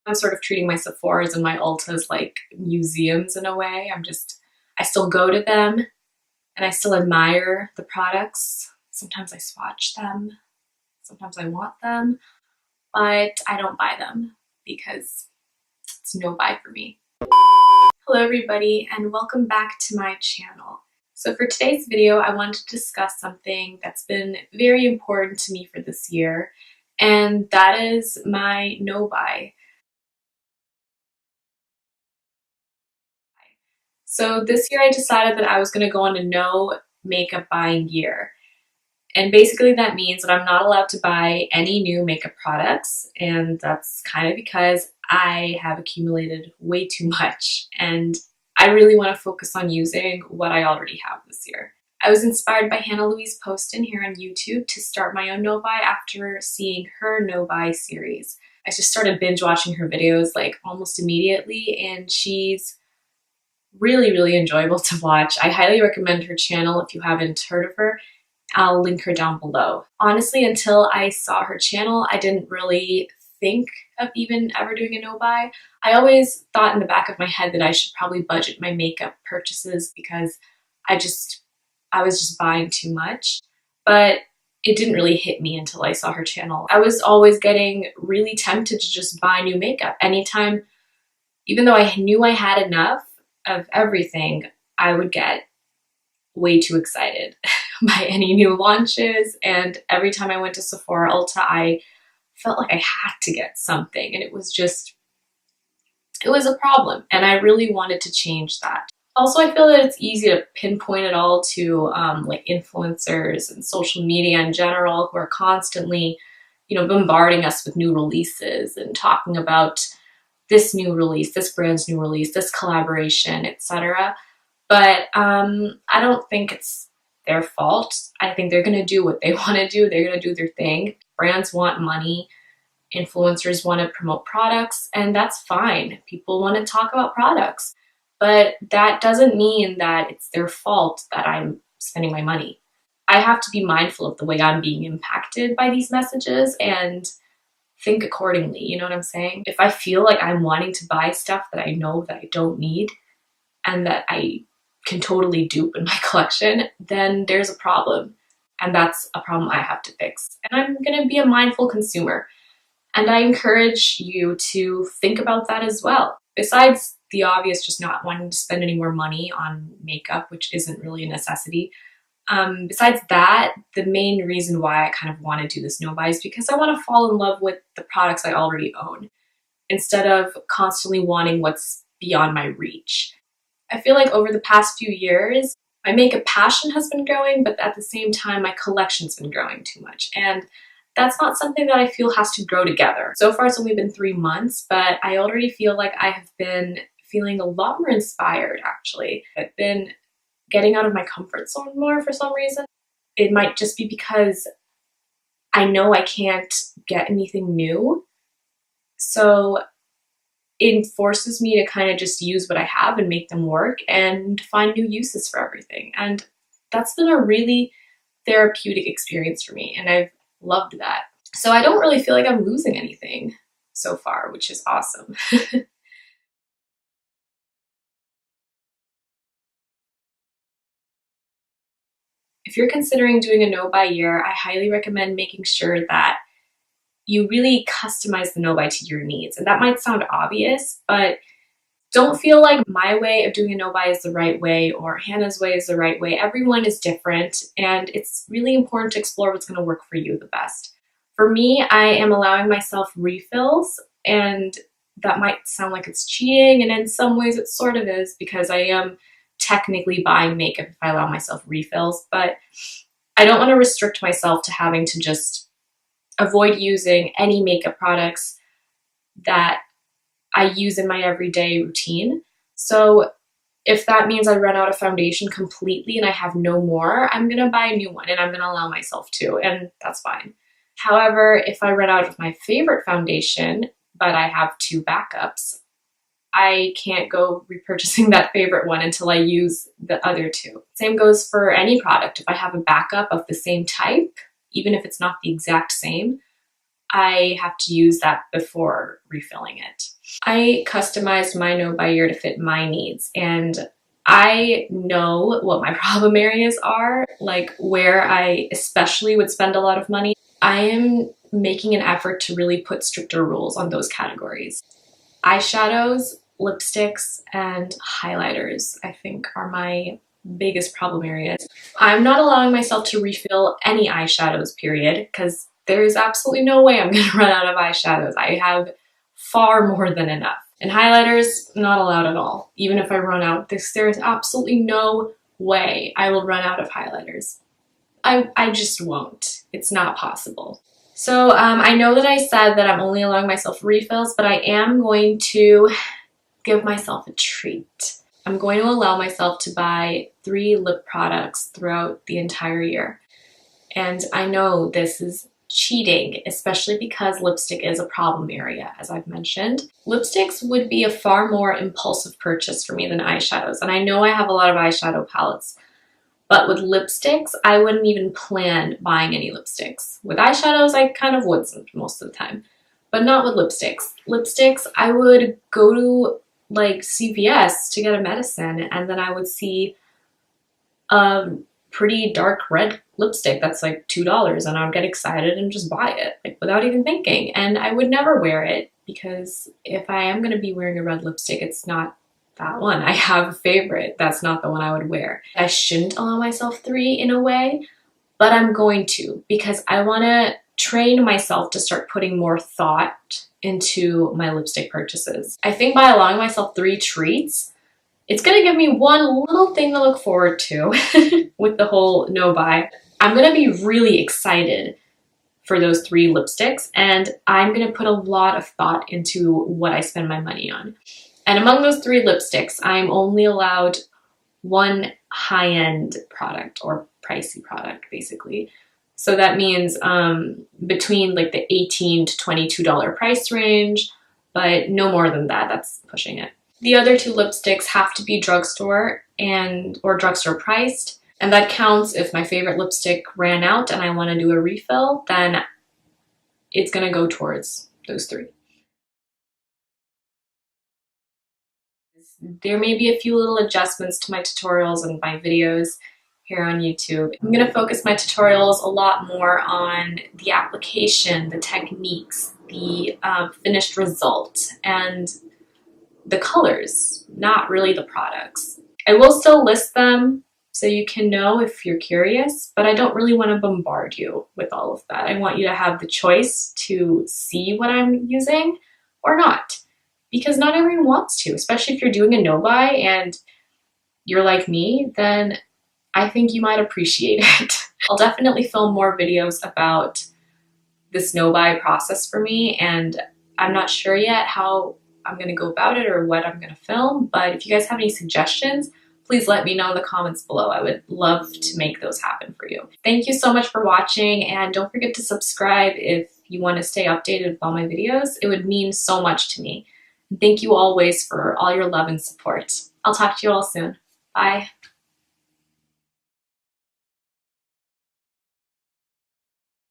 I'm sort of treating my Sephoras and my Ultas like museums in a way. I still go to them and I still admire the products. Sometimes I swatch them, sometimes I want them, but I don't buy them because it's no buy for me. Hello everybody and welcome back to my channel. So for today's video, I want to discuss something that's been very important to me for this year, and that is my no buy. So this year I decided that I was going to go on a no makeup buying year. And basically that means that I'm not allowed to buy any new makeup products, and that's kind of because I have accumulated way too much and I really want to focus on using what I already have this year. I was inspired by Hannah Louise Poston here on YouTube to start my own no buy after seeing her no buy series. I just started binge watching her videos like almost immediately, and she's really enjoyable to watch. I highly recommend her channel if you haven't heard of her. I'll link her down below. Honestly, until I saw her channel, I didn't really think of even ever doing a no buy. I always thought in the back of my head that I should probably budget my makeup purchases because I was just buying too much, but it didn't really hit me until I saw her channel. I was always getting really tempted to just buy new makeup anytime, even though I knew I had enough of everything. I would get way too excited by any new launches, and every time I went to Sephora Ulta, I felt like I had to get something, and it was a problem, and I really wanted to change that. Also, I feel that it's easy to pinpoint it all to like influencers and social media in general, who are constantly, bombarding us with new releases and talking about this new release, this brand's new release, this collaboration, etc. But I don't think it's their fault. I think they're going to do what they want to do. They're going to do their thing. Brands want money. Influencers want to promote products, and that's fine. People want to talk about products. But that doesn't mean that it's their fault that I'm spending my money. I have to be mindful of the way I'm being impacted by these messages and think accordingly, you know what I'm saying? If I feel like I'm wanting to buy stuff that I know that I don't need and that I can totally dupe in my collection, then there's a problem. And that's a problem I have to fix. And I'm gonna be a mindful consumer. And I encourage you to think about that as well. Besides the obvious, just not wanting to spend any more money on makeup, which isn't really a necessity. Besides that, the main reason why I kind of want to do this no buy is because I want to fall in love with the products I already own, instead of constantly wanting what's beyond my reach. I feel like over the past few years, my makeup passion has been growing, but at the same time, my collection's been growing too much. And that's not something that I feel has to grow together. So far, it's only been 3 months, but I already feel like I have been feeling a lot more inspired, actually. I've been getting out of my comfort zone more for some reason. It might just be because I know I can't get anything new. So it forces me to kind of just use what I have and make them work and find new uses for everything. And that's been a really therapeutic experience for me, and I've loved that. So I don't really feel like I'm losing anything so far, which is awesome. If you're considering doing a no buy year, I highly recommend making sure that you really customize the no buy to your needs. And that might sound obvious, but don't feel like my way of doing a no buy is the right way or Hannah's way is the right way. Everyone is different, and it's really important to explore what's going to work for you the best. For me, I am allowing myself refills, and that might sound like it's cheating, and in some ways it sort of is, because I am technically buying makeup if I allow myself refills, but I don't want to restrict myself to having to just avoid using any makeup products that I use in my everyday routine. So if that means I run out of foundation completely and I have no more, I'm gonna buy a new one, and I'm gonna allow myself to, and that's fine. However, if I run out of my favorite foundation, but I have 2 backups, I can't go repurchasing that favorite one until I use the other 2. Same goes for any product. If I have a backup of the same type, even if it's not the exact same, I have to use that before refilling it. I customized my No Buy Year to fit my needs, and I know what my problem areas are, like where I especially would spend a lot of money. I am making an effort to really put stricter rules on those categories. Eyeshadows, lipsticks, and highlighters, I think, are my biggest problem areas. I'm not allowing myself to refill any eyeshadows, period, because there is absolutely no way I'm going to run out of eyeshadows. I have far more than enough. And highlighters, not allowed at all. Even if I run out, there is absolutely no way I will run out of highlighters. I just won't. It's not possible. So I know that I said that I'm only allowing myself refills, but I am going to give myself a treat. I'm going to allow myself to buy 3 lip products throughout the entire year. And I know this is cheating, especially because lipstick is a problem area, as I've mentioned. Lipsticks would be a far more impulsive purchase for me than eyeshadows, and I know I have a lot of eyeshadow palettes, but with lipsticks, I wouldn't even plan buying any lipsticks. With eyeshadows, I kind of would most of the time, but not with lipsticks. Lipsticks, I would go to like CVS to get a medicine, and then I would see a pretty dark red lipstick that's like $2, and I would get excited and just buy it, like without even thinking. And I would never wear it, because if I am going to be wearing a red lipstick, it's not that one. I have a favorite. That's not the one I would wear. I shouldn't allow myself 3 in a way, but I'm going to, because I want to train myself to start putting more thought into my lipstick purchases. I think by allowing myself 3 treats, it's gonna give me one little thing to look forward to with the whole no buy. I'm gonna be really excited for those 3 lipsticks, and I'm gonna put a lot of thought into what I spend my money on. And among those 3 lipsticks, I'm only allowed 1 high-end product, or pricey product, basically. So that means between like the $18 to $22 price range, but no more than that. That's pushing it. The other 2 lipsticks have to be drugstore or drugstore priced, and that counts if my favorite lipstick ran out and I want to do a refill, then it's going to go towards those 3. There may be a few little adjustments to my tutorials and my videos here on YouTube. I'm going to focus my tutorials a lot more on the application, the techniques, the finished result, and the colors, not really the products. I will still list them so you can know if you're curious, but I don't really want to bombard you with all of that. I want you to have the choice to see what I'm using or not, because not everyone wants to, especially if you're doing a no buy and you're like me, then I think you might appreciate it. I'll definitely film more videos about this no buy process for me, and I'm not sure yet how I'm going to go about it or what I'm going to film, but if you guys have any suggestions, please let me know in the comments below. I would love to make those happen for you. Thank you so much for watching, and don't forget to subscribe if you want to stay updated with all my videos. It would mean so much to me. And thank you always for all your love and support. I'll talk to you all soon. Bye.